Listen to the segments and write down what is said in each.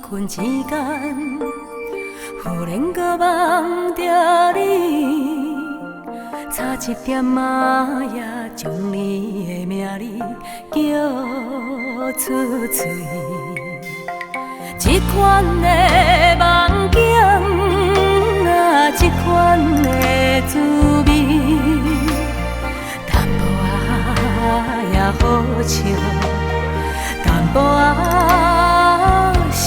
困之间，忽然搁梦着你，差一点仔也将你的名字叫出嘴。这款的梦境啊，这款的滋味，淡薄仔也好笑，淡薄仔心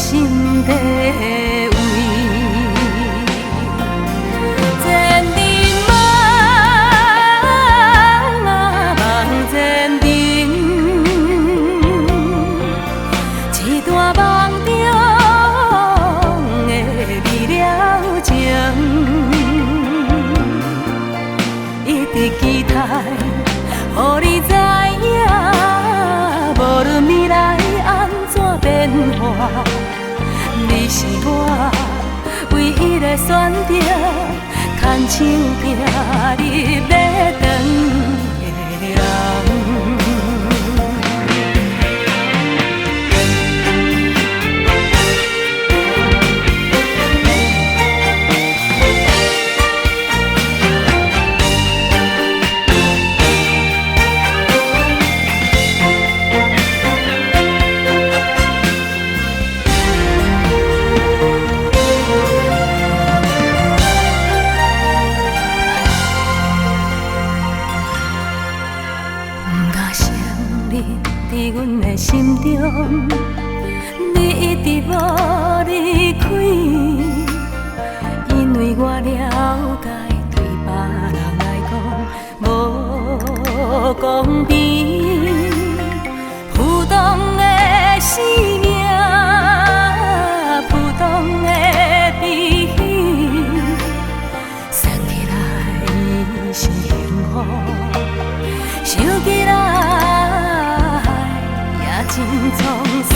底的味。千里梦啊，梦千里，一段梦中的美了情，一直期待，予你知影，无论未来安怎变化，你是我唯一的选择，牵手行入要长的人。在阮的心中，你一直无离开，因为我了解，对别人来讲无公平，普通的生命，普通的悲喜，算起来是幸福，想起来。真沧桑，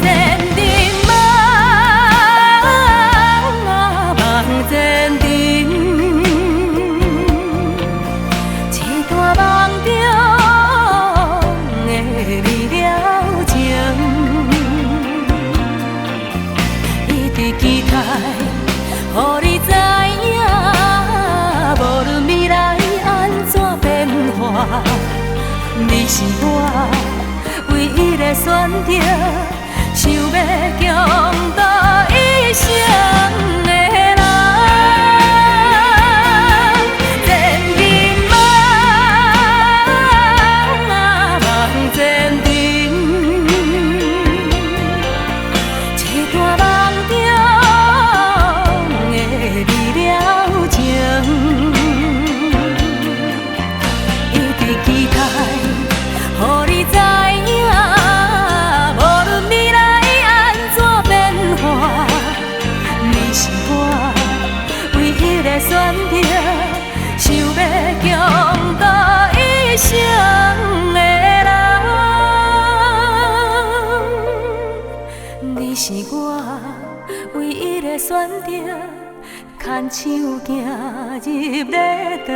千里梦啊，梦千里，一段梦中的美了情，一直期待，予你知影，无论未来安怎变化。你是我唯一的选择，想要共度一生的人。千里梦啊，梦千里，一段梦中的美了情，一直期待。予你知影，无论未来安怎变化，你是我唯一的选择，想要共度一生的人。你是我唯一的选择，牵手行入礼堂。